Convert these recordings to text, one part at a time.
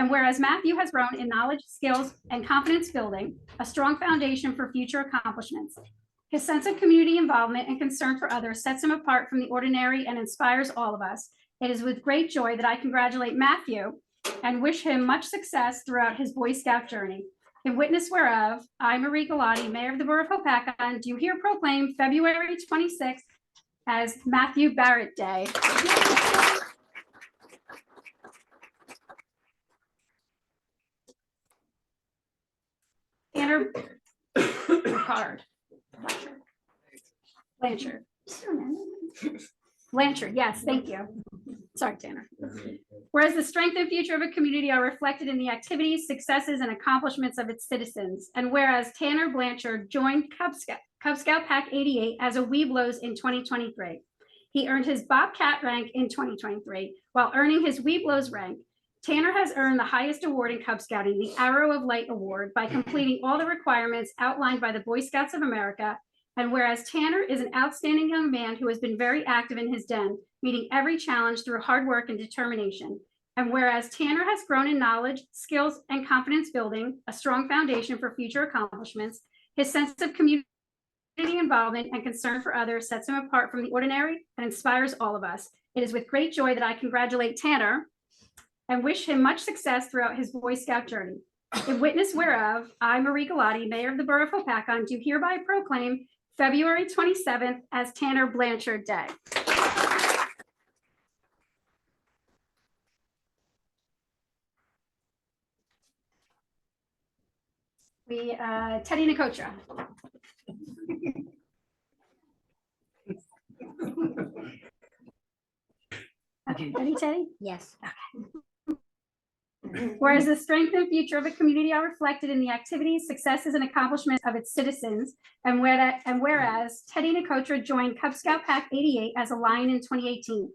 And whereas Matthew has grown in knowledge, skills, and confidence building, a strong foundation for future accomplishments. His sense of community involvement and concern for others sets him apart from the ordinary and inspires all of us. It is with great joy that I congratulate Matthew and wish him much success throughout his Boy Scout journey. In witness whereof, I, Marie Galati, Mayor of the Borough of Hopatcong, do here proclaim February 26th as Matthew Barrett Day. Tanner Card. Blanchard. Blanchard, yes, thank you. Sorry, Tanner. Whereas the strength and future of a community are reflected in the activities, successes, and accomplishments of its citizens. And whereas Tanner Blanchard joined Cub Scout Pack 88 as a Webelos in 2023. He earned his Bobcat rank in 2023. While earning his Webelos rank, Tanner has earned the highest award in Cub Scouting, the Arrow of Light Award, by completing all the requirements outlined by the Boy Scouts of America. And whereas Tanner is an outstanding young man who has been very active in his den, meeting every challenge through hard work and determination. And whereas Tanner has grown in knowledge, skills, and confidence building, a strong foundation for future accomplishments, his sense of community involvement and concern for others sets him apart from the ordinary and inspires all of us. It is with great joy that I congratulate Tanner and wish him much success throughout his Boy Scout journey. In witness whereof, I, Marie Galati, Mayor of the Borough of Hopatcong, do hereby proclaim February 27th as Tanner Blanchard Day. Teddy Nicotra. Okay, ready, Teddy? Yes. Okay. Whereas the strength and future of a community are reflected in the activities, successes, and accomplishments of its citizens, and whereas Teddy Nicotra joined Cub Scout Pack 88 as a Lion in 2018.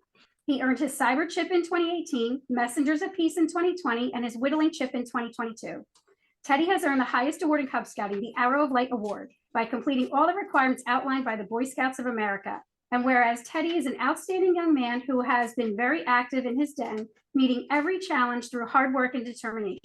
He earned his Cyber Chip in 2018, Messengers of Peace in 2020, and his Whittling Chip in 2022. Teddy has earned the highest award in Cub Scouting, the Arrow of Light Award, by completing all the requirements outlined by the Boy Scouts of America. And whereas Teddy is an outstanding young man who has been very active in his den, meeting every challenge through hard work and determination.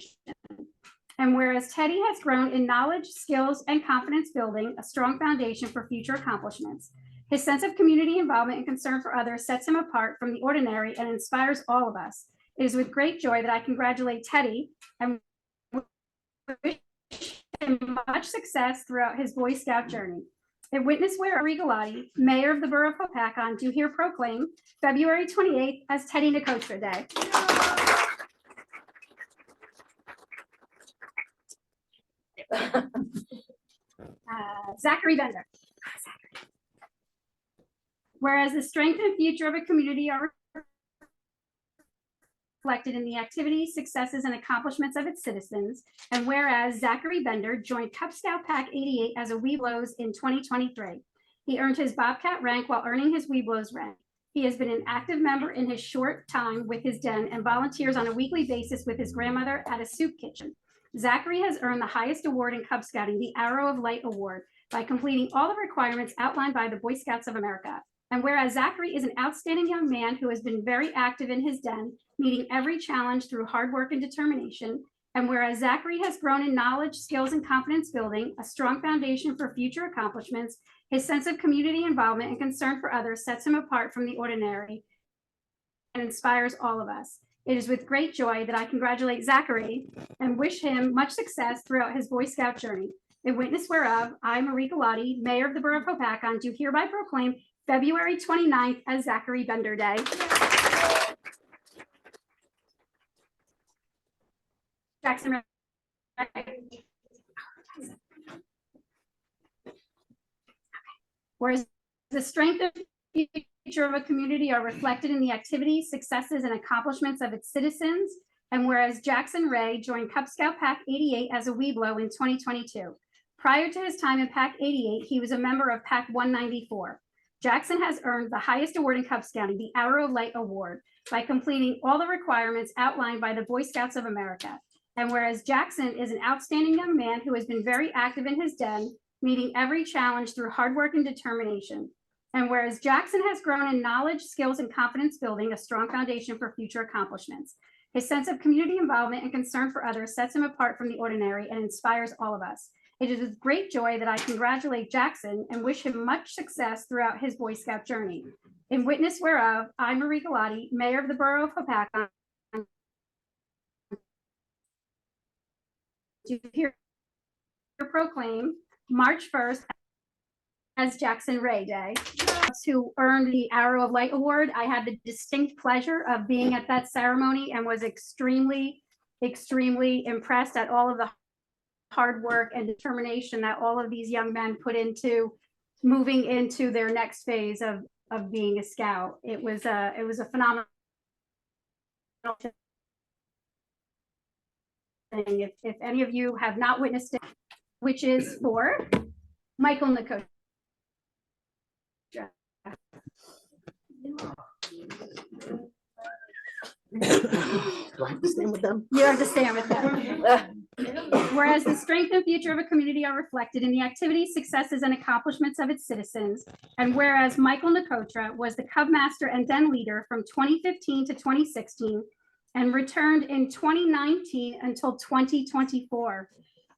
And whereas Teddy has grown in knowledge, skills, and confidence building, a strong foundation for future accomplishments. His sense of community involvement and concern for others sets him apart from the ordinary and inspires all of us. It is with great joy that I congratulate Teddy and wish him much success throughout his Boy Scout journey. In witness where Marie Galati, Mayor of the Borough of Hopatcong, do here proclaim February 28th as Teddy Nicotra Day. Zachary Bender. Whereas the strength and future of a community are reflected in the activities, successes, and accomplishments of its citizens, and whereas Zachary Bender joined Cub Scout Pack 88 as a Webelos in 2023. He earned his Bobcat rank while earning his Webelos rank. He has been an active member in his short time with his den and volunteers on a weekly basis with his grandmother at a soup kitchen. Zachary has earned the highest award in Cub Scouting, the Arrow of Light Award, by completing all the requirements outlined by the Boy Scouts of America. And whereas Zachary is an outstanding young man who has been very active in his den, meeting every challenge through hard work and determination, and whereas Zachary has grown in knowledge, skills, and confidence building, a strong foundation for future accomplishments, his sense of community involvement and concern for others sets him apart from the ordinary and inspires all of us. It is with great joy that I congratulate Zachary and wish him much success throughout his Boy Scout journey. In witness whereof, I, Marie Galati, Mayor of the Borough of Hopatcong, do hereby proclaim February 29th as Zachary Bender Day. Jackson. Whereas the strength and future of a community are reflected in the activities, successes, and accomplishments of its citizens, and whereas Jackson Ray joined Cub Scout Pack 88 as a Webelo in 2022. Prior to his time in Pack 88, he was a member of Pack 194. Jackson has earned the highest award in Cub Scouting, the Arrow of Light Award, by completing all the requirements outlined by the Boy Scouts of America. And whereas Jackson is an outstanding young man who has been very active in his den, meeting every challenge through hard work and determination. And whereas Jackson has grown in knowledge, skills, and confidence building, a strong foundation for future accomplishments. His sense of community involvement and concern for others sets him apart from the ordinary and inspires all of us. It is with great joy that I congratulate Jackson and wish him much success throughout his Boy Scout journey. In witness whereof, I, Marie Galati, Mayor of the Borough of Hopatcong, do here proclaim March 1st as Jackson Ray Day. Who earned the Arrow of Light Award. I had the distinct pleasure of being at that ceremony and was extremely impressed at all of the hard work and determination that all of these young men put into moving into their next phase of being a scout. It was a phenomenal thing. If any of you have not witnessed it, which is for Michael Nicotra. Do I have to stand with them? You have to stand with them. Whereas the strength and future of a community are reflected in the activities, successes, and accomplishments of its citizens. And whereas Michael Nicotra was the Cub Master and Den leader from 2015 to 2016 and returned in 2019 until 2024,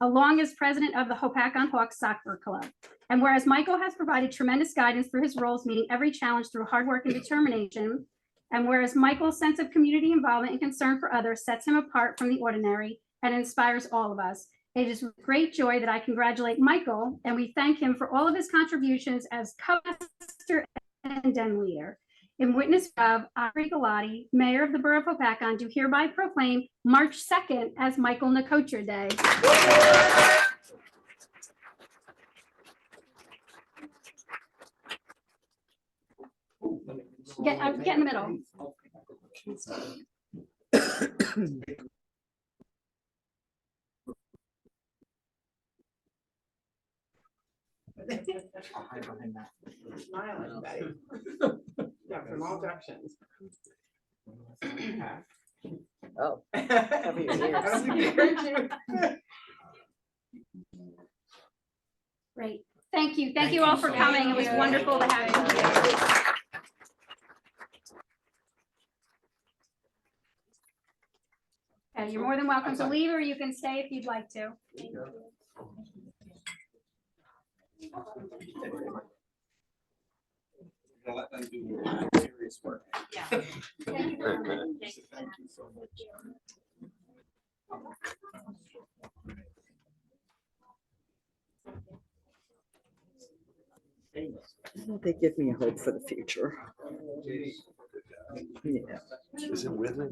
along as president of the Hopatcong Hawks Soccer Club. And whereas Michael has provided tremendous guidance through his roles, meeting every challenge through hard work and determination. And whereas Michael's sense of community involvement and concern for others sets him apart from the ordinary and inspires all of us. It is with great joy that I congratulate Michael and we thank him for all of his contributions as Cub Master and Den leader. In witness of Marie Galati, Mayor of the Borough of Hopatcong, do hereby proclaim March 2nd as Michael Nicotra Day. Get in the middle. Smiling, Betty. Yeah, from all directions. Oh, Cover your ears. I don't think you heard you. Great. Thank you. Thank you all for coming. It was wonderful to have you here. Okay, you're more than welcome to leave or you can stay if you'd like to. Let them do the serious work. Yeah. Thank you very much. Thank you so much. they give me hope for the future. Yeah. Is it Whitney?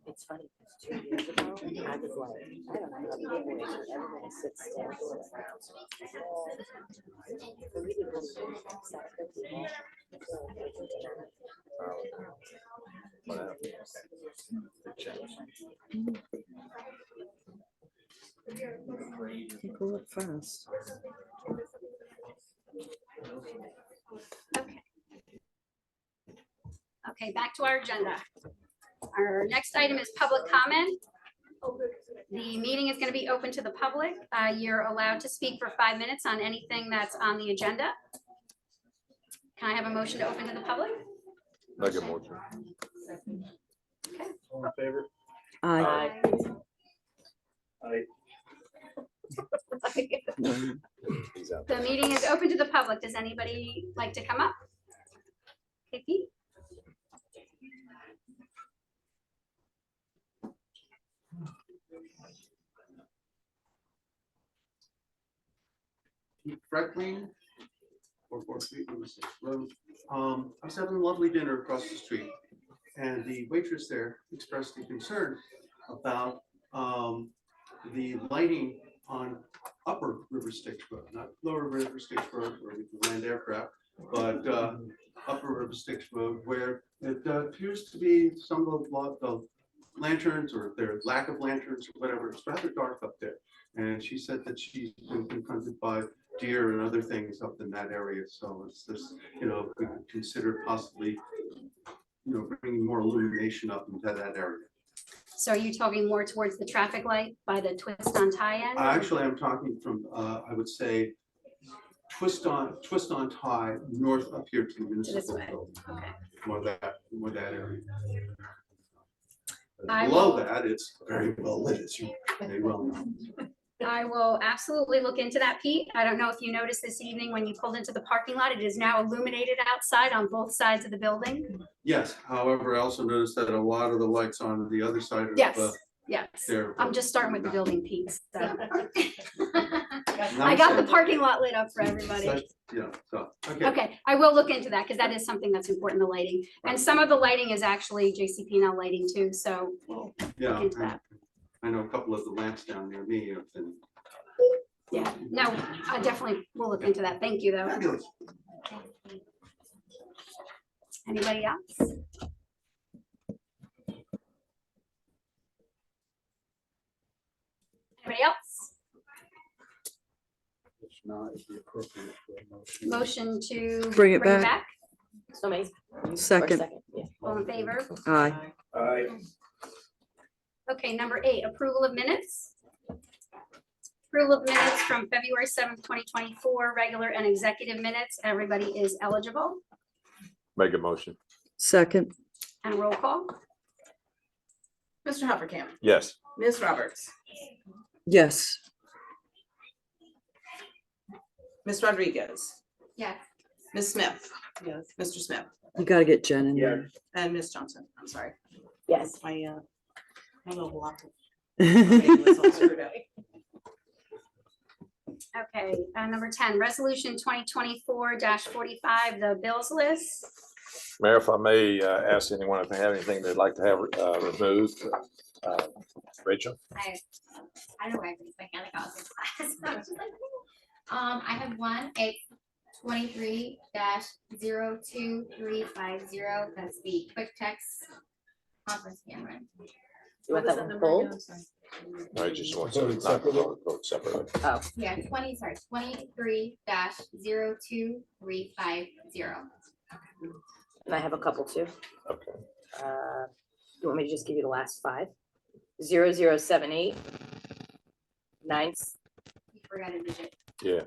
It's funny, 2 years ago, I was like, I don't know how to get away, everybody sits still. So we did one of those, Saturday, people look fast. Okay, back to our agenda. Our next item is public comment. The meeting is going to be open to the public. You're allowed to speak for 5 minutes on anything that's on the agenda. Can I have a motion to open to the public? I get motion. Okay. All in favor? Aye. Aye. The meeting is open to the public. Does anybody like to come up? Okay, Pete? Franklin, 443 Riverside Road. I was having a lovely dinner across the street, and the waitress there expressed a concern about the lighting on Upper River Styx Road, not Lower River Styx Road where we can land aircraft, but Upper River Styx Road, where it appears to be some of the lanterns or their lack of lanterns or whatever. It's rather dark up there, and she said that she's been confronted by deer and other things up in that area. So it's this, we could consider possibly, bringing more illumination up into that area. So are you talking more towards the traffic light by the twist on tie-in? Actually, I'm talking from, I would say, twist on tie north up here to the this municipal way. building. Okay. More that area. I Below will- that, it's very well lit, as you may well know. I will absolutely look into that, Pete. I don't know if you noticed this evening when you pulled into the parking lot, it is now illuminated outside on both sides of the building. Yes, however, I also noticed that a lot of the lights on the other side of Yes, yes. there. I'm just starting with the building, Pete. so. I Nice. got the parking lot lit up for everybody. Yeah, so, okay. Okay, I will look into that because that is something that's important, the lighting. And some of the lighting is actually JCP now lighting too, so we'll Yeah, look into that. I know a couple of the lamps down near me have been Yeah, no, I definitely will look into that. Thank you, though. fabulous. Anybody else? Anybody else? If not, it'd be appropriate for a motion. Motion to Bring it back. So maybe. Second. Yeah. All in favor? Aye. Aye. Okay, number 8, approval of minutes. Approval of minutes from February 7th, 2024, regular and executive minutes. Everybody is eligible. Make a motion. Second. And roll call. Mr. Hoppercamp, Yes. Ms. Roberts, Yes. Ms. Rodriguez, Yes. Ms. Smith. Yes. Mr. Smith You gotta get Jen in there. and Ms. Johnson. I'm sorry. Yes. My little block of Aye. was all screwed up. Okay, number 10, resolution 2024-45, the bills list. Mayor, if I may ask anyone if they have anything they'd like to have removed. Rachel? I know I raised my hand, like I was in class. I was just like, I have one, it's 23-02350, that's the quick text conference camera. You want that one bold? I just want to Voted separately. vote separately. Yeah, 23-02350. And I have a couple too. Okay. You want me to just give you the last 5? 0078 9. You forgot a digit. Yeah.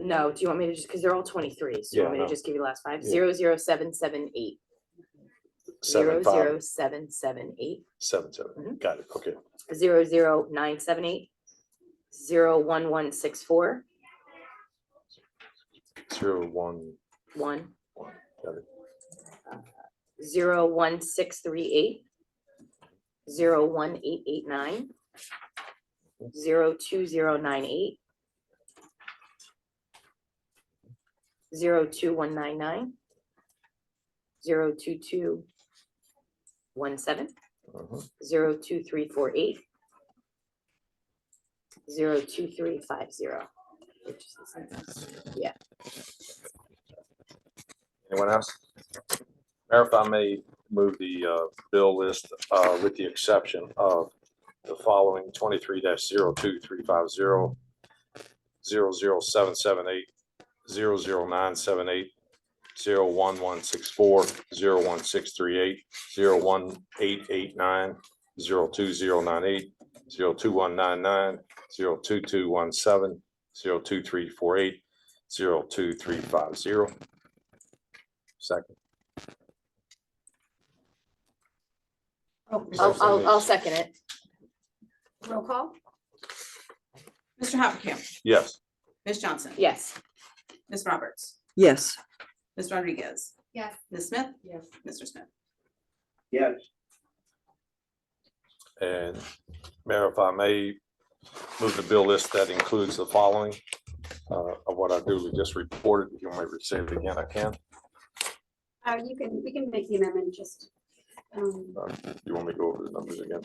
No, do you want me to just, because they're all 23s. So you want me Yeah, to no. just give you the last 5? Yeah. 00778 7, 5, 00778 7, 7. Mhm. Got it. Okay. 00978 01164 0, 1, 1 1. Got it. 01638 01889 02098 02199 02217 Mhm. 02348 02350. Which is the same. Yeah. Anyone else? Mayor, if I may move the bill list with the exception of the following: 23-02350, 00778, 00978, 01164, 01638, 01889, 02098, 02199, 02217, 02348, 02350. Second. I'll second it. Roll call. Mr. Hoppercamp, Yes. Ms. Johnson. Yes. Ms. Roberts, Yes. Ms. Rodriguez, Yes. Ms. Smith. Yes. Mr. Smith. Yes. And Mayor, if I may move the bill list that includes the following of what I duly just reported. If you want me to say it again, I can. We can make the amendment just. You want me to go over the numbers again?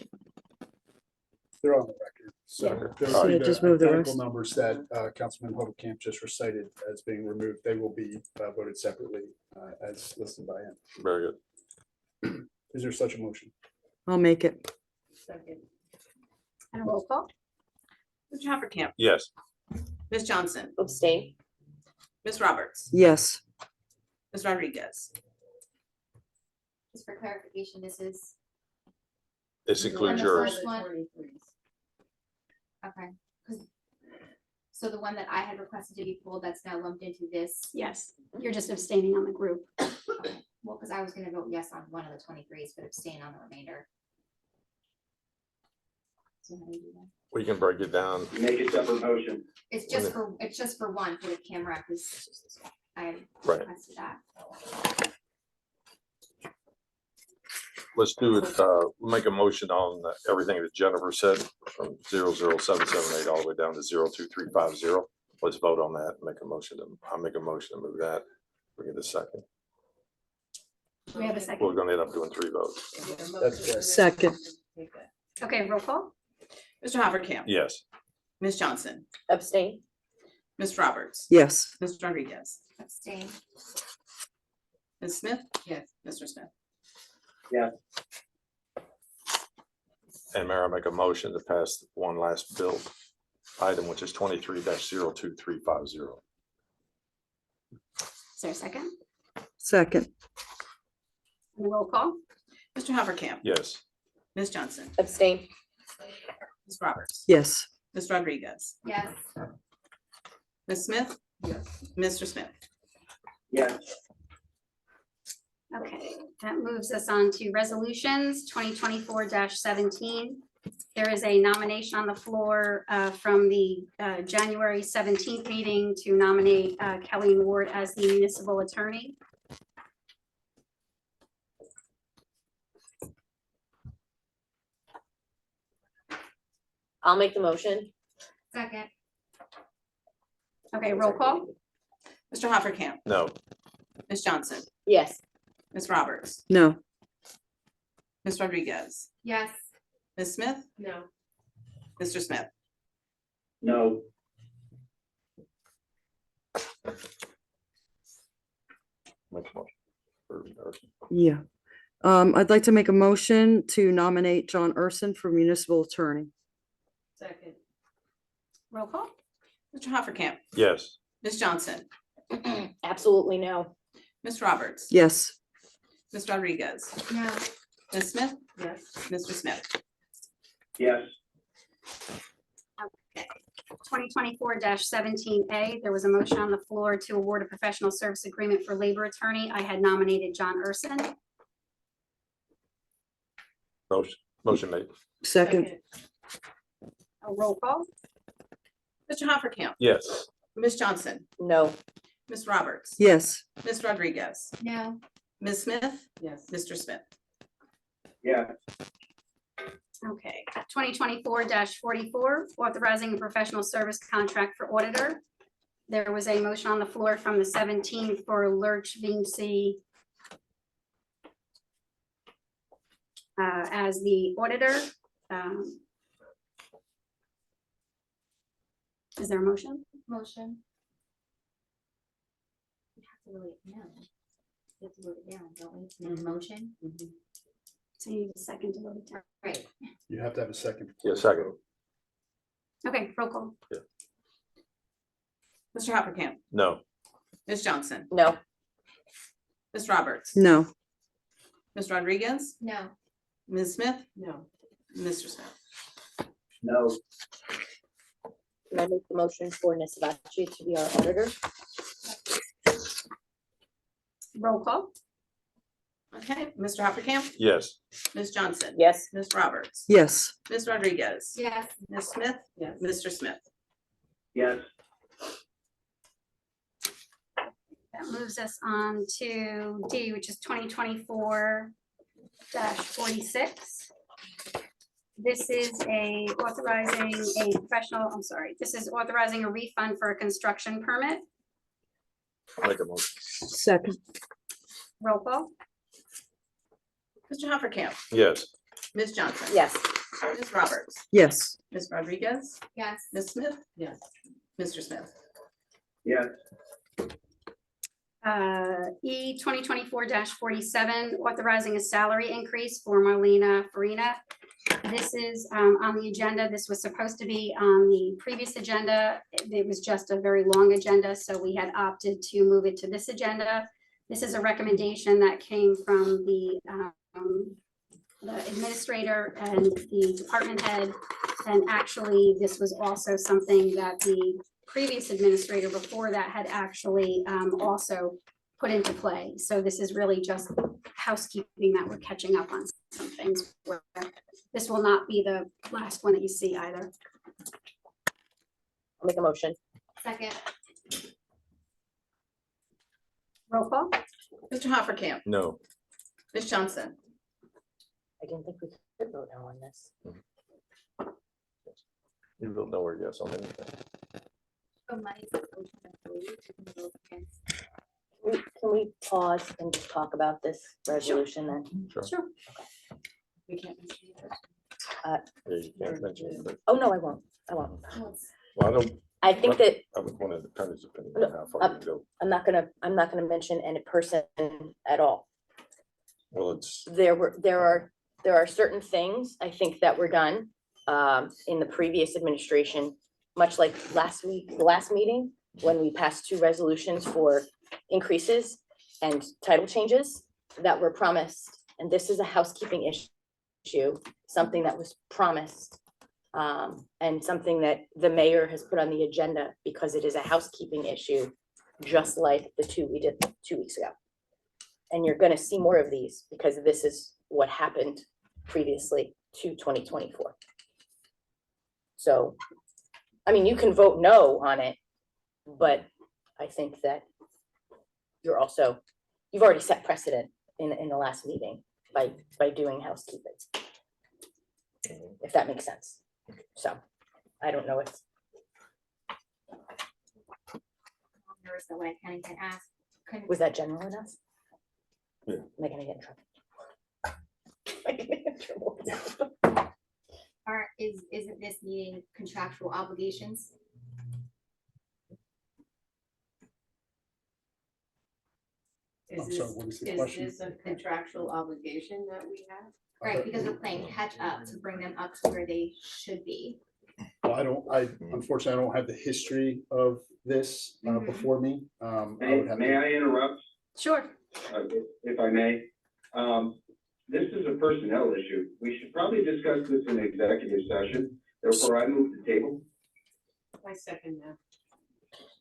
They're on the record. So Yeah. there So will be yeah, the just move the identical rest. numbers that Councilman Hoverkamp just recited as being removed. They will be voted separately as listed by him. Very good. Is there such a motion? I'll make it. And a roll call. Mr. Hoppercamp, Yes. Ms. Johnson, Abstain. Ms. Roberts, Yes. Ms. Rodriguez, Just for clarification, this is. This includes the yours. first one. Okay, 'cause So the one that I had requested to be pulled, that's now lumped into this. Yes, you're just abstaining on the group. Well, because I was gonna vote yes on one of the 23s, but abstain on the remainder. So how do you do that? We can break it down. Make a separate motion. It's just for one, for the camera, because I Right. requested that. Let's do it, make a motion on everything that Jennifer said from 00778 all the way down to 02350. Let's vote on that. Make a motion. I'll make a motion to move that. We get a second. Do we have a We're second? gonna end up doing 3 votes. That's correct. Second, Okay, roll call. Mr. Hoppercamp. Yes. Ms. Johnson, Abstain? Ms. Roberts, yes. Ms. Rodriguez, Abstain. Ms. Smith. Yes. Mr. Smith. And Mayor, I make a motion to pass one last bill item, which is 23-02350. Is there a second? Second, And roll call. Mr. Hoppercamp. Yes. Ms. Johnson, Abstain? Ms. Roberts, yes. Ms. Rodriguez, Yes. Ms. Smith. Yes. Mr. Smith. Yes. Okay, that moves us on to resolutions 2024-17. There is a nomination on the floor from the January 17th meeting to nominate Kelly Ward as the municipal attorney. I'll make the motion. Second. Okay, roll call. Mr. Hoppercamp, No. Ms. Johnson, Yes. Ms. Roberts, No, Ms. Rodriguez, Yes. Ms. Smith, No. Mr. Smith. No. Make a motion. yeah. I'd like to make a motion to nominate John Urson for municipal attorney. Second. Roll call. Mr. Hoppercamp, Yes. Ms. Johnson, Absolutely no. Ms. Roberts, Yes, Ms. Rodriguez, No. Ms. Smith, Yes. Mr. Smith. Yes. 2024-17A, there was a motion on the floor to award a professional service agreement for labor attorney. I had nominated John Urson. Motion made. second, A roll call. Mr. Hoppercamp, Yes. Ms. Johnson, No. Ms. Roberts, yes. Ms. Rodriguez, No. Ms. Smith, Yes. Mr. Smith. Yeah. Okay, 2024-44, authorizing a professional service contract for auditor. There was a motion on the floor from the 17th for Lurch Vinci as the auditor. Is there a motion? Motion. You have to vote it down. You have to vote it down, don't we? Make a motion. So you need a second to vote it down. Right. You have to have a second. Yeah, second. Okay, roll call. Mr. Hoppercamp, No. Ms. Johnson, No. Ms. Roberts, No, Ms. Rodriguez, No. Ms. Smith, No. Mr. Smith. No. Can I make the motion for Nisbatucci to be our auditor? Roll call. Okay, Mr. Hoppercamp, Yes. Ms. Johnson. Yes. Ms. Roberts, yes. Ms. Rodriguez, Yes. Ms. Smith, Yes. Mr. Smith. Yes. That moves us on to D, which is 2024-46. This is authorizing a refund for a construction permit. Make a motion. Second, Roll call. Mr. Hoppercamp, Yes. Ms. Johnson. Yes. Ms. Roberts, yes. Ms. Rodriguez, Yes. Ms. Smith, Yes. Mr. Smith. Yes. E 2024-47, authorizing a salary increase for Marlena Farina. This is on the agenda. This was supposed to be on the previous agenda. It was just a very long agenda, so we had opted to move it to this agenda. This is a recommendation that came from the administrator and the department head. And actually, this was also something that the previous administrator before that had actually also put into play. So this is really just housekeeping that we're catching up on some things. Where this will not be the last one that you see either. I'll make a motion. Second, Roll call? Mr. Hoppercamp, No, Ms. Johnson, I didn't think we could vote no on this. you don't know where yes on anything. oh, money's the first one, I believe, you can vote against. Can we pause and just talk about this resolution then? Sure. we can't. mention it. Yeah, you can't mention it, but, Oh, no, I won't. I won't. well, I think that I would want an attorney's opinion on how far you can go. I'm not gonna mention any person at all. Well, it's, There are certain things I think that were done in the previous administration, much like last week, the last meeting, when we passed 2 resolutions for increases and title changes that were promised. And this is a housekeeping issue, something that was promised. And something that the mayor has put on the agenda because it is a housekeeping issue, just like the 2 we did 2 weeks ago. And you're gonna see more of these because this is what happened previously to 2024. So, I mean, you can vote no on it, but I think that you've already set precedent in the last meeting by doing housekeeping. If that makes sense. So, I don't know if, There was the way Kennington asked. Couldn't- was that general enough? Yeah. Am I gonna get in trouble? Am I gonna get in trouble? Isn't this meeting contractual obligations? I'm sorry, what is the question? a contractual obligation that we have? Right, because we're playing catch up to bring them up to where they should be. Well, unfortunately, I don't have the history of this Mhm. before me. I May would have may to, I interrupt, Sure. if I may? This is a personnel issue. We should probably discuss this in executive session. Therefore, I move the table. I second that.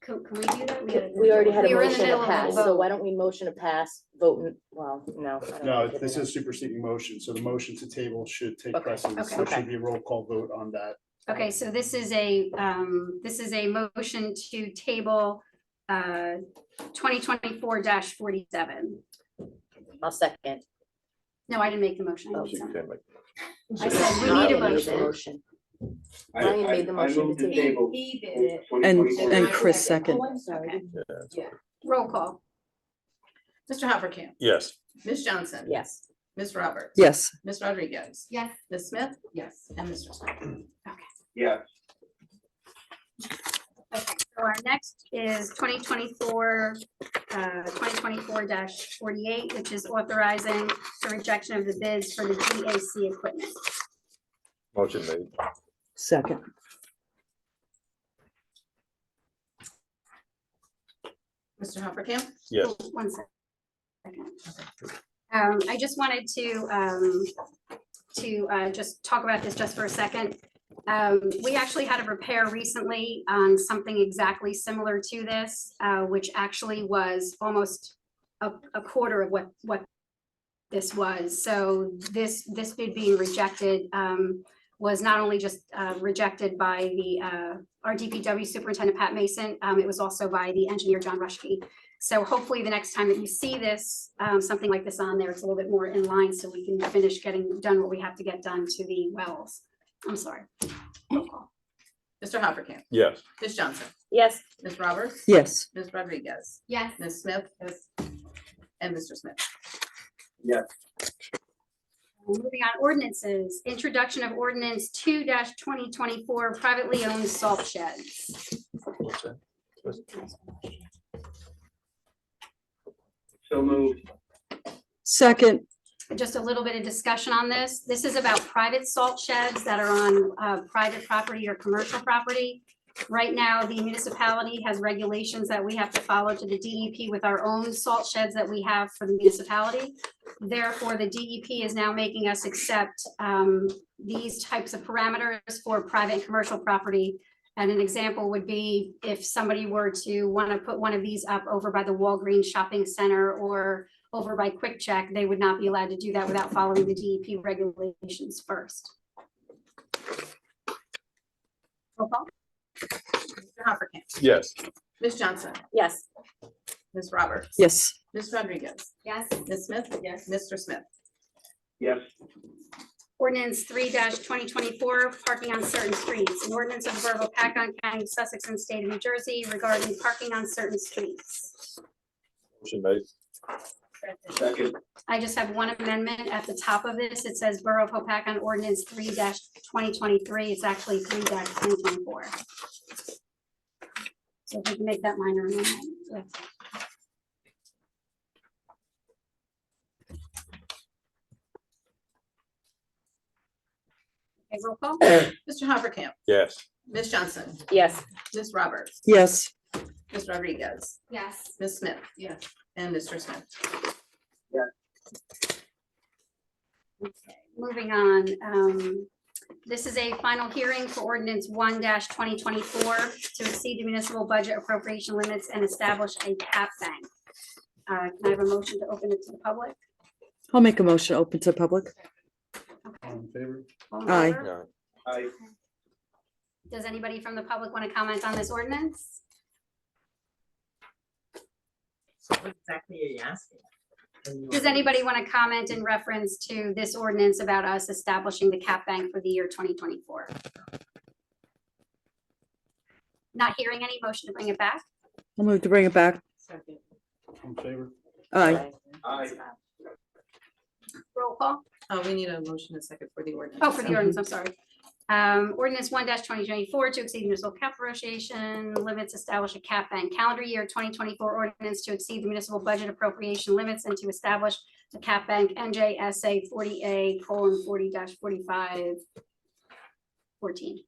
Can we do that? We already had a We were in the motion to middle of a pass, so vote. why don't we motion to pass, vote, well, no. I don't no, think this it is superseding motion, so the motion to table should take Okay, precedence. So it okay. should be a roll call vote on that. Okay, so this is a motion to table 2024-47. I'll second. No, I didn't make the motion. I Oh, made you some. can't make. I said we need a Ryan made the motion. motion. I- Ryan made the I motion move to the table. table. He did it. And 2024. Chris second. Oh, I'm sorry. Okay. Yeah, it's- Yeah. Roll call. Mr. Hoppercamp, Yes, Ms. Johnson. Yes, Ms. Roberts. Yes, Ms. Rodriguez. Yes, Ms. Smith. Yes. And Mr. Smith. Yes, Okay, so our next is 2024-48, which is authorizing the rejection of the bids for the GAC equipment. motion made. second. Mr. Hoppercamp, Yes, Oh, 1 second. I just wanted to just talk about this just for a second. We actually had a repair recently on something exactly similar to this, which actually was almost a quarter of what this was. So this bid being rejected was not only just rejected by our DPW superintendent, Pat Mason, it was also by the engineer, John Rushkey. So hopefully the next time that you see this, something like this on there, it's a little bit more in line so we can finish getting done what we have to get done to the wells. I'm sorry. Roll call. Mr. Hoppercamp, yes, Ms. Johnson, yes, Ms. Roberts. Yes, Ms. Rodriguez, yes, Ms. Smith. Yes. And Mr. Smith. yes, Moving on, ordinances, introduction of ordinance 2-2024, privately owned salt sheds. what's that? so moved. second. Just a little bit of discussion on this. This is about private salt sheds that are on private property or commercial property. Right now, the municipality has regulations that we have to follow to the DEP with our own salt sheds that we have for the municipality. Therefore, the DEP is now making us accept these types of parameters for private and commercial property And an example would be if somebody were to want to put one of these up over by the Walgreens Shopping Center or over by Quick Check, they would not be allowed to do that without following the DEP regulations first. Roll call. Mr. Hoppercamp, Yes. Ms. Johnson, Yes. Ms. Roberts. Yes. Ms. Rodriguez, Yes. Ms. Smith. Yes. Mr. Smith. Yes. Ordinance 3-2024, parking on certain streets. An ordinance of the Borough of Paccon, County of Sussex, and State of New Jersey regarding parking on certain streets. Motion made. Second. I just have one amendment at the top of this. It says Borough of Hopatcon Ordinance 3-2023. It's actually 3-2024. So if we can make that minor amendment. Okay, roll call. Mr. Hoppercamp, Yes. Ms. Johnson, Yes. Ms. Roberts. Yes. Ms. Rodriguez, Yes. Ms. Smith. Yes. And Mr. Smith. Okay, moving on. This is a final hearing for ordinance 1-2024 to exceed the municipal budget appropriation limits and establish a cap bank. Can I have a motion to open it to the public? I'll make a motion open to public. All in favor? All in Aye. favor? Aye. Does anybody from the public want to comment on this ordinance? What exactly are you asking? Does anybody want to comment in reference to this ordinance about us establishing the cap bank for the year 2024? Not hearing any motion to bring it back? I'll move to bring it back. Second. All in favor? Aye. Aye. Roll call. We need a motion and second for the ordinance. Oh, for the ordinance, I'm sorry. Ordinance 1-2024 to exceed municipal cap appropriation limits, establish a cap bank. Calendar year 2024 ordinance to exceed the municipal budget appropriation limits and to establish a cap bank NJSA 40A:40-45 14.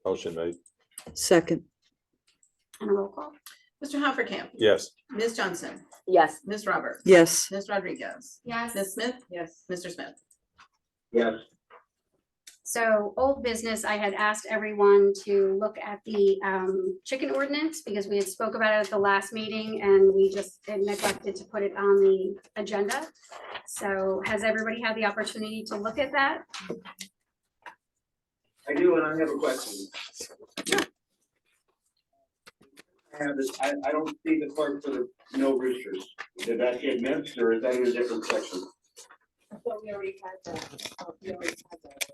Motion made. Second. And a roll call. Mr. Hoppercamp, Yes. Ms. Johnson, Yes. Ms. Roberts. Yes. Ms. Rodriguez, Yes. Ms. Smith. Yes. Mr. Smith. Yes. So old business, I had asked everyone to look at the chicken ordinance because we had spoke about it at the last meeting and we just had neglected to put it on the agenda. So has everybody had the opportunity to look at that? I do, and I have a question. I don't see the part for the no roosters. Did that get missed or is that in a different section? I thought we already had that. We already had that.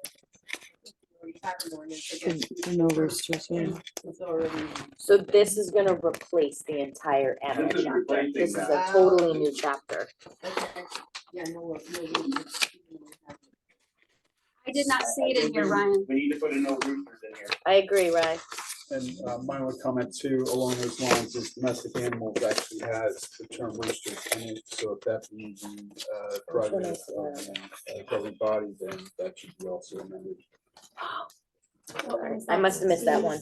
We already had an ordinance against. No roosters, yeah. It's already. So this is gonna replace the entire animal This is chapter. replacing This is that. a totally new chapter. Okay. Yeah, no. I did not see it in here, Ryan. We need to put a no roosters in here. I agree, Ryan. And my only comment too, along those lines, is domestic animals actually has the term roosters in it. So if that be the private government body, then that should be also amended. I must have missed that one.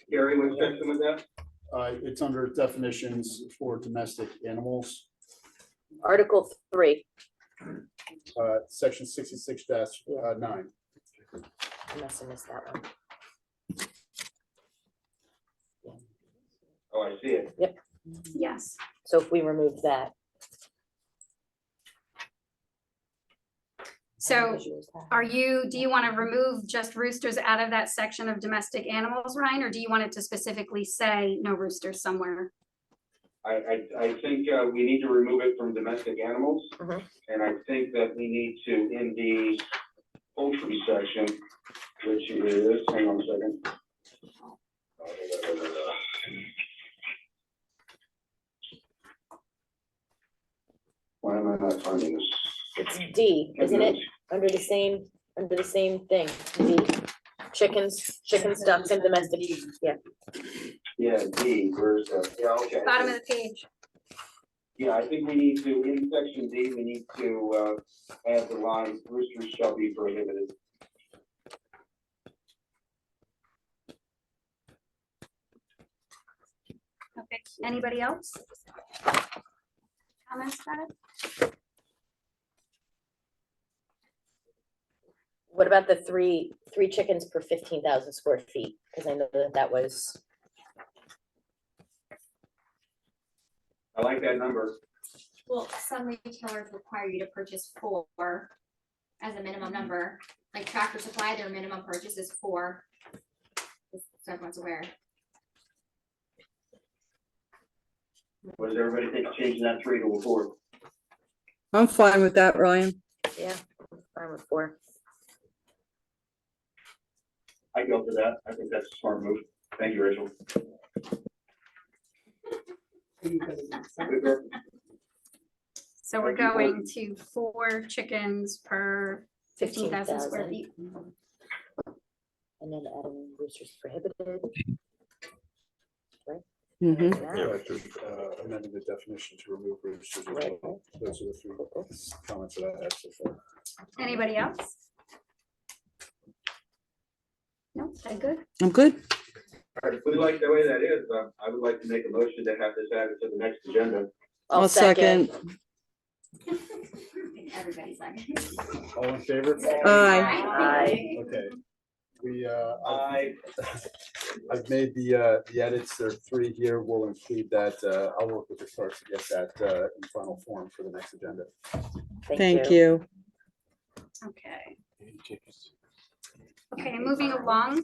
Gary, what section was that? It's under definitions for domestic animals, Article 3. section 66-9. I must have missed that one. Oh, I see it. Yes. So if we remove that. So do you want to remove just roosters out of that section of domestic animals, Ryan, or do you want it to specifically say no roosters somewhere? I think we need to remove it from domestic animals. Mhm. And I think that we need to, in the poultry section, which is, hang on a second. Why am I not finding this? It's D, isn't it? Under the same thing. D. Chickens, ducks, and domestic. Yeah. Yeah, D, where's that? Yeah, okay. Bottom of the page. Yeah, I think we need to, in section D, we need to add the line, roosters shall be prohibited. Okay, anybody else? Comments about it? What about the three 3 chickens per 15,000 square feet, because I know that that was, I like that number. Well, some retailers require you to purchase 4 as a minimum number, like Tractor Supply, their minimum purchase is 4. Just so everyone's aware. What does everybody think of changing that 3 to a 4? I'm fine with that, Ryan. yeah, fine with 4. I go for that. I think that's a smart move. Thank you, Rachel. So we're going to 4 chickens per 15,000 square 15,000. feet. And then adding roosters prohibited. Mhm. Yeah. Amending the definition to remove roosters as Right. well. Those are the 3 comments that I had so far. Anybody else? No, okay, good. I'm good. All right, if we like the way that is, I would like to make a motion to have this added to the next agenda. I'll second. Everybody's like. All in favor? Aye. Aye. Okay. We, I, I've made the edits. There are 3 here. We'll include that. I'll work with the clerk to get that in final form for the next agenda. Thank you. Okay. Okay, moving along.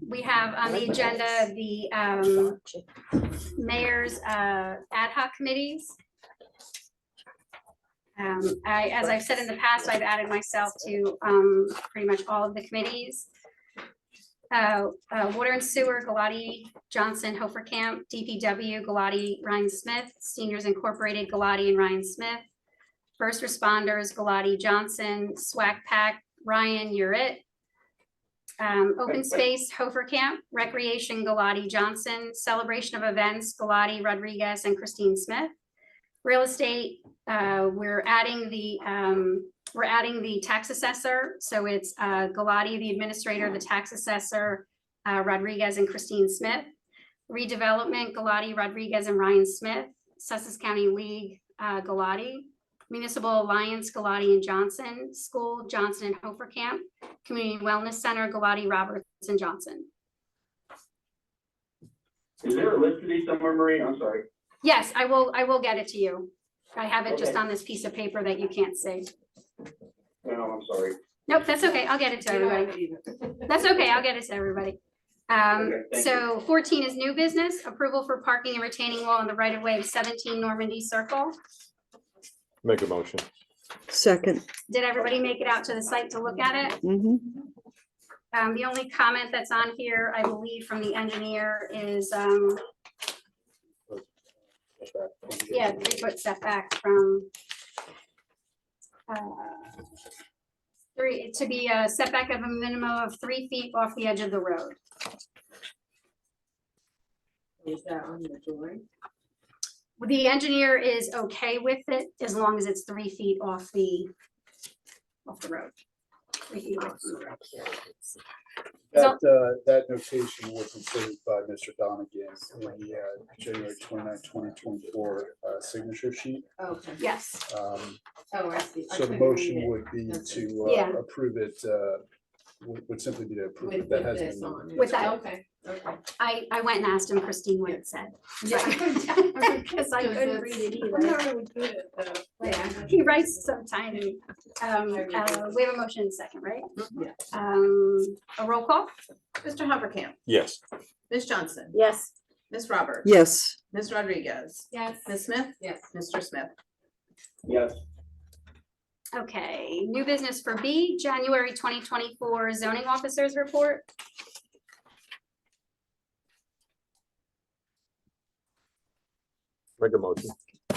We have on the agenda, the mayor's ad hoc committees. As I've said in the past, I've added myself to pretty much all of the committees. Water and Sewer, Galati, Johnson, Hofer Camp, DPW, Galati, Ryan Smith, Seniors Incorporated, Galati and Ryan Smith. First Responders, Galati, Johnson, SWAC Pack, Ryan, you're it. Open Space, Hofer Camp, Recreation, Galati, Johnson, Celebration of Events, Galati, Rodriguez, and Christine Smith. Real Estate, we're adding the tax assessor, so it's Galati, the administrator, the tax assessor, Rodriguez and Christine Smith. Redevelopment, Galati, Rodriguez, and Ryan Smith. Sussex County League, Galati. Municipal Alliance, Galati and Johnson. School, Johnson and Hofer Camp. Community Wellness Center, Galati, Roberts, and Johnson. is there a list of these somewhere, Marie? I'm sorry. Yes, I will get it to you. I have it just Okay. on this piece of paper that you can't see. No, I'm sorry. Nope, that's okay. I'll get it to everybody. That's okay. I'll get it to everybody. Okay, thank So 14 is new business, approval for parking and retaining wall on the right of way of 17 Normandy Circle. Make a motion. Second. Did everybody make it out to the site to look at it? Mhm. The only comment that's on here, I believe from the engineer is, yeah, 3-foot setback from to be a setback of a minimum of 3 feet off the edge of the road. Is that on the drawing? The engineer is okay with it as long as it's 3 feet off the road. 3 feet away from the road. That notation was considered by Mr. Donegan in the January 29, 2024 signature sheet. Okay. Yes, Oh, I see. I So the couldn't read motion it. would be to Yeah. approve it, would simply be to approve With it. That with has this been. on it. With that. Okay, okay. I went and asked him, Christine, what it said. Yeah. Because I couldn't read it I'm either. not really good at that. Yeah. He writes so tiny. We have a motion in second, right? Yeah. A roll call? Mr. Hoppercamp, Yes. Ms. Johnson, Yes, Ms. Roberts. Yes. Ms. Rodriguez, Yes. Ms. Smith, Yes. Mr. Smith. Yes, Okay, new business for B, January 2024 zoning officers report. Make a motion.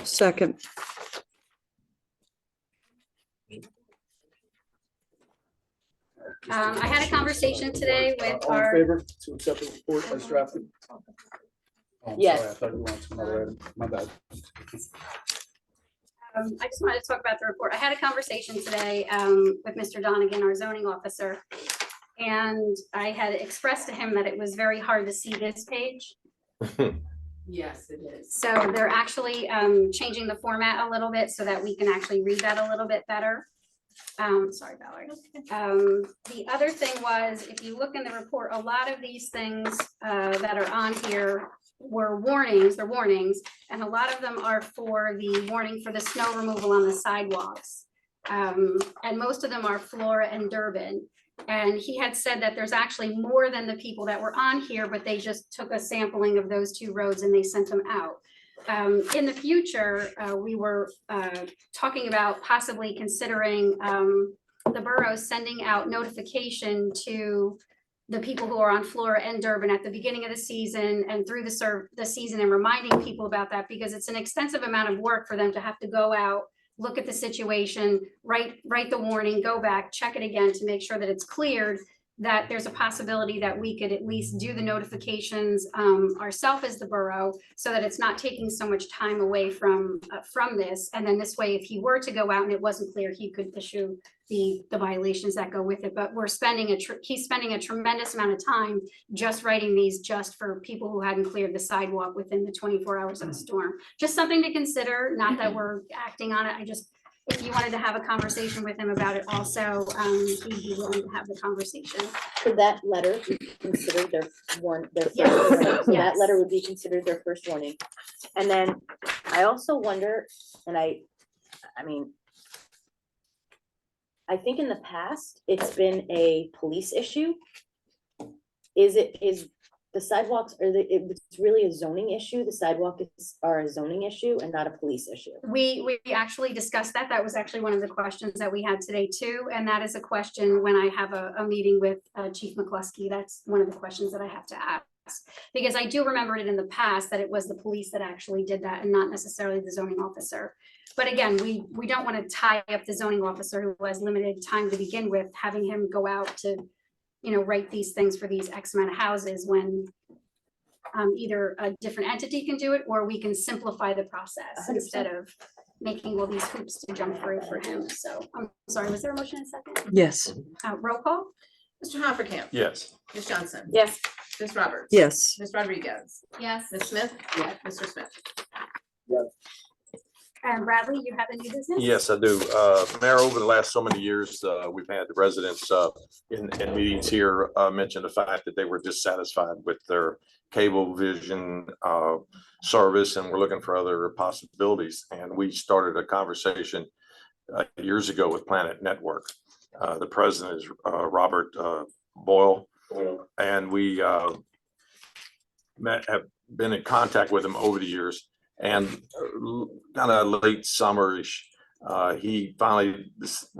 Second. I had a conversation today with All in our, favor to accept the report as drafted? Oh, I'm Yes. sorry, I thought you wanted to another item. My bad. I just wanted to talk about the report. I had a conversation today with Mr. Donegan, our zoning officer. And I had expressed to him that it was very hard to see this page. Yes, it is. So they're actually changing the format a little bit so that we can actually read that a little bit better. Sorry, Valerie. The other thing was, if you look in the report, a lot of these things that are on here were warnings, they're warnings, and a lot of them are for the warning for the snow removal on the sidewalks. And most of them are Flora and Durban. And he had said that there's actually more than the people that were on here, but they just took a sampling of those two roads and they sent them out. In the future, we were talking about possibly considering the borough sending out notification to the people who are on Flora and Durban at the beginning of the season and through the season, and reminding people about that, because it's an extensive amount of work for them to have to go out, look at the situation, write the warning, go back, check it again to make sure that it's cleared, that there's a possibility that we could at least do the notifications ourselves as the borough, so that it's not taking so much time away from this. And then this way, if he were to go out and it wasn't clear, he could issue the violations that go with it. But we're spending he's spending a tremendous amount of time just writing these just for people who hadn't cleared the sidewalk within the 24 hours of the storm. Just something to consider, not that we're acting on it. If you wanted to have a conversation with him about it also, he'd be willing to have the conversation. Could that letter be considered their first warning? Yes, So that yes. letter would be considered their first warning. And then I also wonder, and I mean, I think in the past, it's been a police issue. Is the sidewalks, it's really a zoning issue? The sidewalks are a zoning issue and not a police issue? We actually discussed that. That was actually one of the questions that we had today too. And that is a question when I have a meeting with Chief McCluskey. That's one of the questions that I have to ask. Because I do remember it in the past that it was the police that actually did that and not necessarily the zoning officer. But again, we don't want to tie up the zoning officer who has limited time to begin with, having him go out to, write these things for these X amount of houses when either a different entity can do it, or we can simplify the process 100%. instead of making all these hoops to jump through for him. So I'm sorry, was there a motion in a second? Yes. Roll call? Mr. Hoppercamp. Yes. Ms. Johnson. Yes. Ms. Roberts. Yes. Ms. Rodriguez. Yes. Ms. Smith. Yes. Mr. Smith. And Bradley, you have a new business? Yes, I do. Mayor, over the last so many years, we've had the residents in meetings here mention the fact that they were dissatisfied with their cable vision service, and we're looking for other possibilities. And we started a conversation years ago with Planet Network. The president is Robert Boyle, and we have been in contact with him over the years. And kind of late summerish, he finally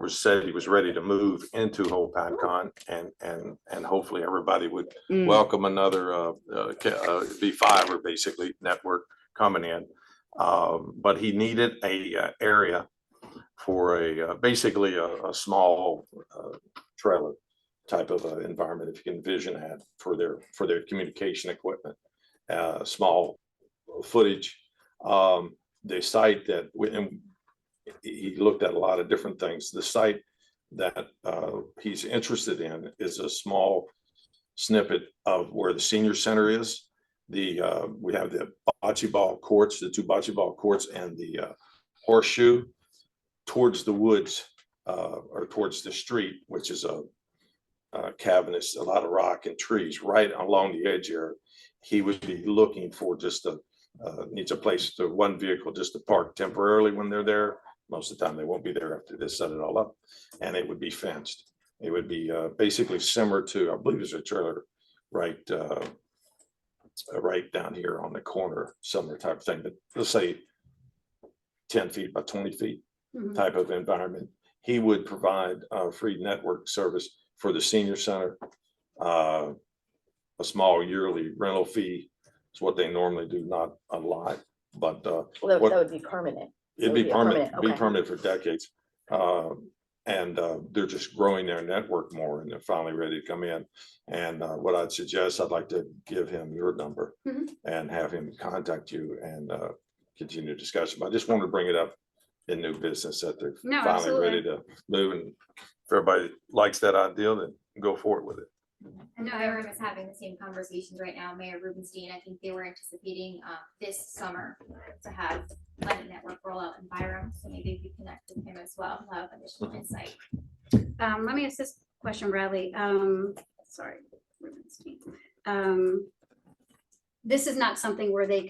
said he was ready to move into Whole PACON, and hopefully everybody would welcome another V5 basically network coming in. But he needed a area for basically a small trailer type of environment, if you can envision that, for their communication equipment, small footage. The site that he looked at a lot of different things. The site that he's interested in is a small snippet of where the senior center is. We have the bocce ball courts, the two bocce ball courts, and the horseshoe towards the woods or towards the street, which is a cavernous, a lot of rock and trees right along the edge here. He would be looking for just needs a place to one vehicle just to park temporarily when they're there. Most of the time they won't be there after they set it all up, and it would be fenced. It would be basically similar to, I believe there's a trailer right down here on the corner, similar type of thing, but let's say 10 feet by 20 feet type of environment. He would provide free network service for the senior center, a small yearly rental fee. It's what they normally do, not a lot, but Well, that would be permanent. it'd It be would be permanent, permanent, okay. for decades. And they're just growing their network more, and they're finally ready to come in. And what I'd suggest, I'd like to give him your number and have him contact you and continue discussion. But I just wanted to bring it up in new business that they're No, finally ready absolutely. to move. And if everybody likes that idea, then go forward with it. And Byram is having the same conversations right now. Mayor Rubenstein, I think they were anticipating this summer to have Light Network rollout in Byram. So maybe if you connect with him as well, he'll have additional insight. Let me ask this question, Bradley. Sorry. Rubenstein. This is not something where they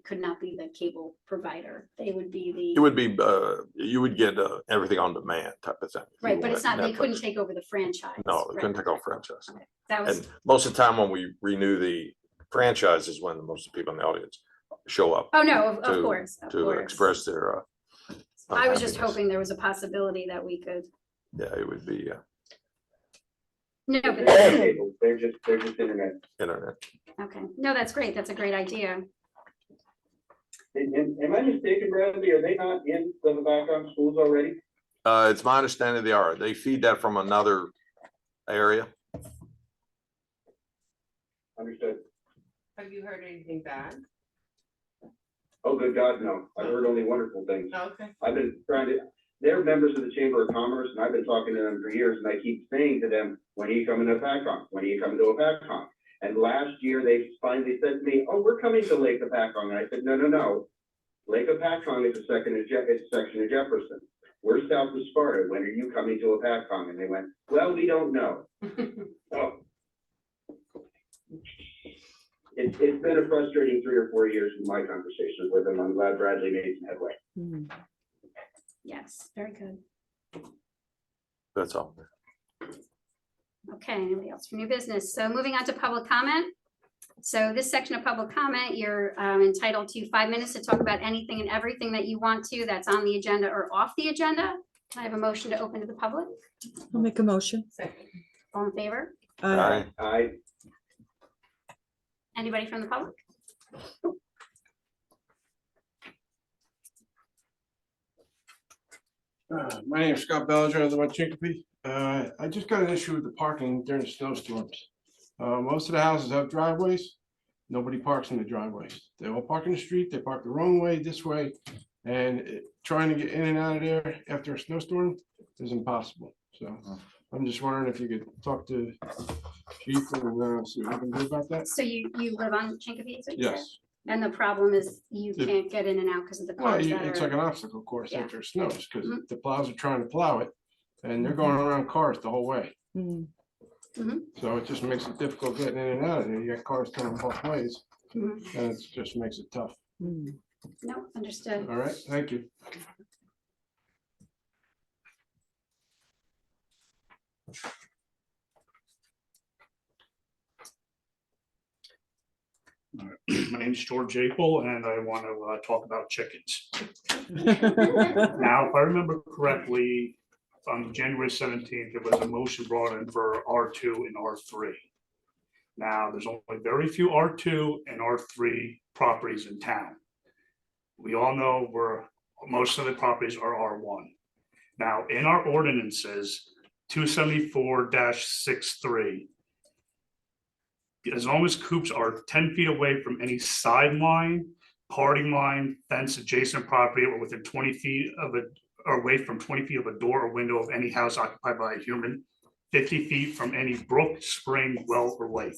could not be the cable provider. They would be It would be, you would get everything on demand type of thing. if you right, but it's not, wanted they couldn't Netflix. take over the franchise. No, they couldn't right? take on franchise. Okay. That was, And most of the time when we renew the franchise is when most of the people in the audience show up oh, no, of to- course, of to course. express their. I was just unhappiness. hoping there was a possibility that we could, Yeah, it would be no, They're but, not cable, they're just internet. internet. okay, no, that's great. That's a great idea. Am I mistaken, Bradley? Are they not in the background schools already? It's my understanding they are. They feed that from another area. Understood. Have you heard anything bad? Oh, good God, no. I've heard only wonderful things. Okay. I've been trying to, they're members of the Chamber of Commerce, and I've been talking to them for years, and I keep saying to them, when are you coming to PACCON? When are you coming to a PACCON? And last year, they finally said to me, oh, we're coming to Lake Apacon. And I said, no. Lake Apacon is it's a section of Jefferson. We're south of Sparta. When are you coming to Apacon? And they went, well, we don't know. Oh. It's been a frustrating 3 or 4 years in my conversations with them. I'm glad Bradley made some headway. Hmm. Yes, very good. That's all. Okay, anybody else for new business? So moving on to public comment. So this section of public comment, you're entitled to 5 minutes to talk about anything and everything that you want to that's on the agenda or off the agenda. Can I have a motion to open to the public? I'll make a motion. Second. All in favor? Aye. Anybody from the public? My name is Scott Bellinger, I live on Chicopee. I just got an issue with the parking during the snowstorms. Most of the houses have driveways. Nobody parks in the driveways. They all park in the street, they park the wrong way, this way. And trying to get in and out of there after a snowstorm is impossible. So I'm just wondering if you could talk to Chief and see what we can do about that. So you live on Chincopees? Yes. And the problem is you Yeah. can't get in and out because of the Well, cars that it's like are, an obstacle course Yeah. after it snows, because Mhm. the plows are trying to plow it, and they're going around cars the whole way. Hmm. So it just makes it difficult getting in and out of there. You got cars coming both ways, Mhm. and it just makes it tough. Hmm. No, understood. All right, thank you. My name is George Apel, and I want to talk about chickens. Now, if I remember correctly, on January 17th, there was a motion brought in for R2 and R3. Now, there's only very few R2 and R3 properties in town. We all know where most of the properties are R1. Now, in our ordinances, 274-63, as long as coops are 10 feet away from any sideline, parting line, fence, adjacent property, or within 20 feet of it, or away from 20 feet of a door or window of any house occupied by a human, 50 feet from any brook, spring, well, or lake.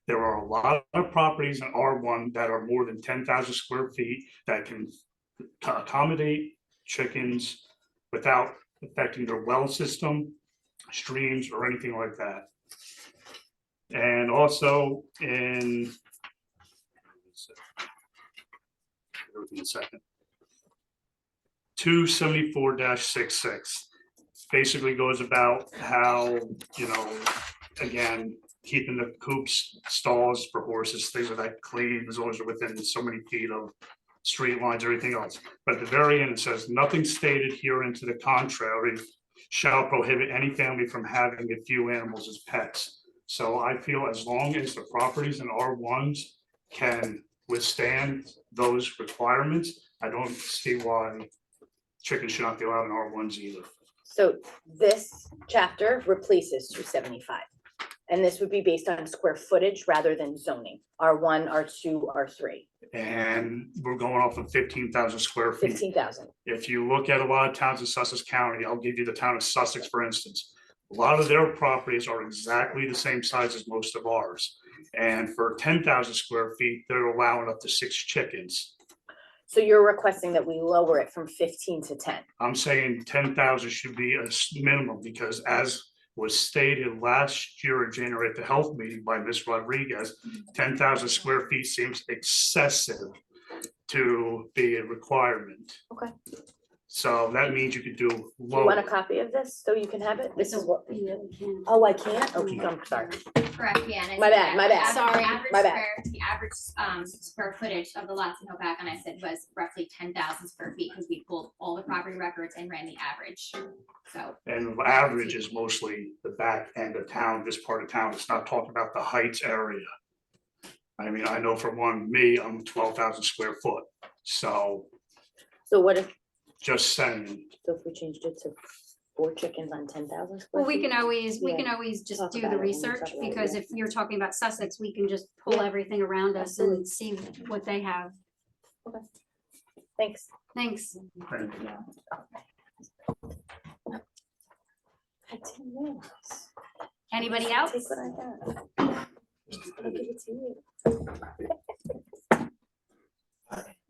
There are a lot of properties in R1 that are more than 10,000 square feet that can accommodate chickens without affecting their well system, streams, or anything like that. And also in, everything in a second. 274-66 basically goes about how, again, keeping the coops, stalls for horses, things like that clean, as long as they're within so many feet of street lines, everything else. But at the very end, it says, nothing stated herein to the contrary shall prohibit any family from having a few animals as pets. So I feel as long as the properties in R1s can withstand those requirements, I don't see why chickens should not be allowed in R1s either. So this chapter replaces 275. And this would be based on square footage rather than zoning, R1, R2, R3, And we're going off of 15,000 square feet. 15,000. If you look at a lot of towns in Sussex County, I'll give you the town of Sussex, for instance. A lot of their properties are exactly the same size as most of ours. And for 10,000 square feet, they're allowing up to 6 chickens. So you're requesting that we lower it from 15 to 10? I'm saying 10,000 should be a minimum, because as was stated last year in January at the health meeting by Ms. Rodriguez, 10,000 square feet seems excessive to be a requirement. Okay. So that means you could do Do you want a lower. copy of this so you can have it? This is what, Yeah, we can. oh, I can't? Okay, I'm sorry. Correct, yeah. and I My said bad, the my bad. average- Sorry, average my bad. The average square footage of the lots in Hoboken, I said, was roughly 10,000 square feet, because we pulled all the property records and ran the average. So, And average is mostly the back end of town, this part of town. It's not talking about the Heights area. I mean, I know for one, I'm 12,000 square foot. So So what if, just saying, so if we changed it to 4 chickens on 10,000 square Well, we feet? can always, we Yeah. can always just Talk do about the it when we talk research, about it, because yeah. if you're talking about Sussex, we can just pull Yeah. everything around us Absolutely. and see what they have. Thanks. Thanks. I didn't realize. Anybody else? Take what I got. I'll give it to you.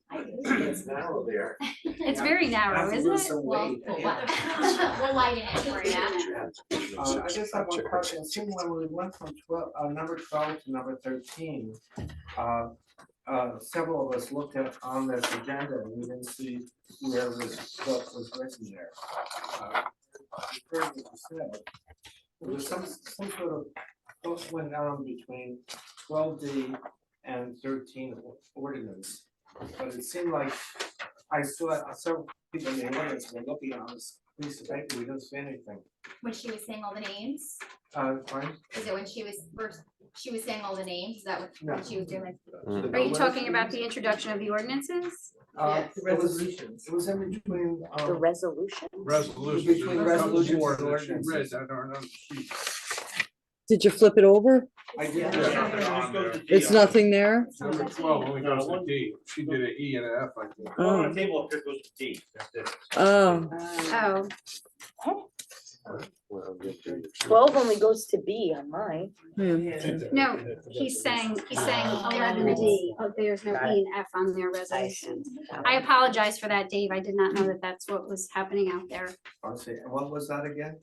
It's narrow there. It's very narrow, isn't it? we'll lighten it for you. I just have one question. Seeing when we went from number 12 to number 13, several of us looked at on this agenda and we didn't see where what was written there. Heard what you said. There was some sort of both went down between 12D and 13 ordinance. But it seemed like I saw several people in the audience were looking on this piece of paper, we didn't see anything. When she was saying all the names, Fine. is it when she was first, she was saying all the names, is that what she was doing? Are you talking about the introduction of the ordinances? Resolutions. It was in between, The resolution? Resolution. Between resolutions and ordinances. Read that are another sheet. Did you flip it over? I did. Yeah. It's nothing there? Number 12 only goes to D. She did an E and an F, I think. Oh, table up there goes to D. That's it. oh, Oh, 12 only goes to B on mine. no, he's saying 11 D. Oh, there's no E and F on their resolution. I apologize for that, Dave. I did not know that that's what was happening out there. I'll see. And what was that again?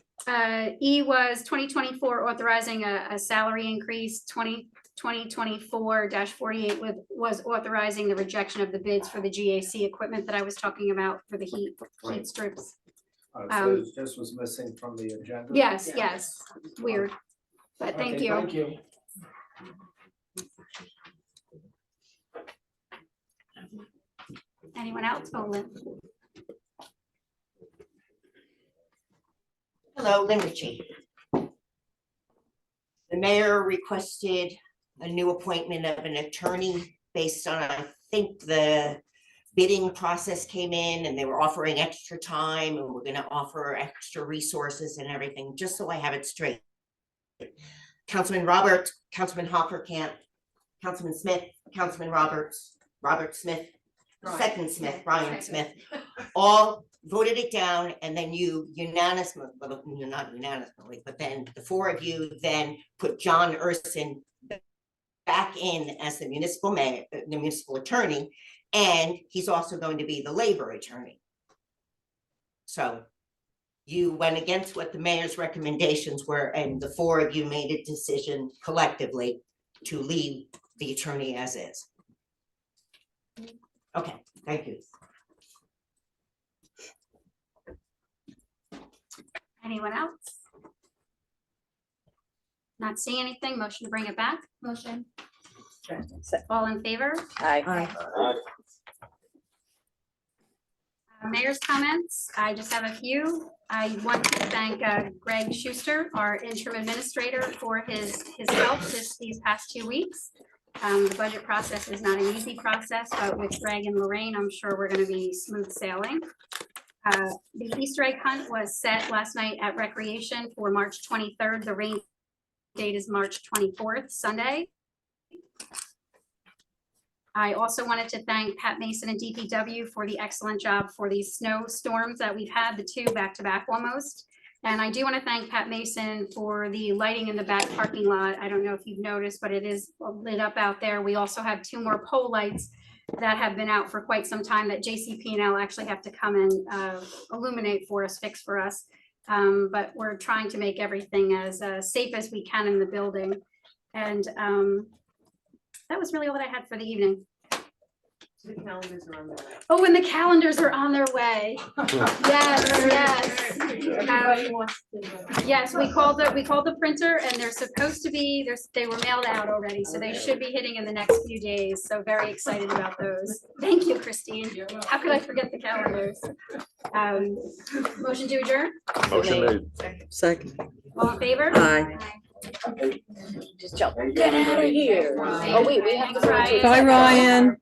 E was 2024 authorizing a salary increase, 2024-48 was authorizing the rejection of the bids for the GAC equipment that I was talking about for the heat strips. So it just was missing from the agenda? Yes, yes, weird, but thank Okay, you. Thank you. Anyone else? Oh, Lynn. Hello, Lynn Ritchie. The mayor requested a new appointment of an attorney based on, I think, the bidding process came in and they were offering extra time and we're gonna offer extra resources and everything, just so I have it straight. Councilman Robert, Councilman Hoppercamp, Councilman Smith, Councilman Roberts, Robert Smith, Second Smith, Brian Smith, all voted it down, and then you unanimously, well, not unanimously, but then the four of you then put John Urson back in as the municipal mayor, the municipal attorney, and he's also going to be the labor attorney. So you went against what the mayor's recommendations were, and the four of you made a decision collectively to leave the attorney as is. Okay, thank you. Anyone else? Not seeing anything, motion to bring it back, Motion. all in favor? Aye. Mayor's comments, I just have a few. I want to thank Greg Schuster, our interim administrator, for his help these past 2 weeks. The budget process is not an easy process, but with Greg and Lorraine, I'm sure we're gonna be smooth sailing. The Easter egg hunt was set last night at Recreation for March 23rd. The rain date is March 24th, Sunday. I also wanted to thank Pat Mason and DPW for the excellent job for these snowstorms that we've had, the two back to back almost. And I do want to thank Pat Mason for the lighting in the back parking lot. I don't know if you've noticed, but it is lit up out there. We also have 2 more pole lights that have been out for quite some time that JCP&L actually have to come and illuminate for us, fix for us. But we're trying to make everything as safe as we can in the building. And that was really all that I had for the evening. The calendars are on the way. Oh, and the calendars are on their way. Yes, yes, we called the printer and they're supposed to be, they were mailed out already, so they should be hitting in the next few days. So very excited about those. Thank you, Christine. How could I forget the calendars? Motion to adjourn, Motion made. Second. all in favor? Aye. Just jump. Get out of here. Oh, wait, we have to. go into Bye, executive. Ryan.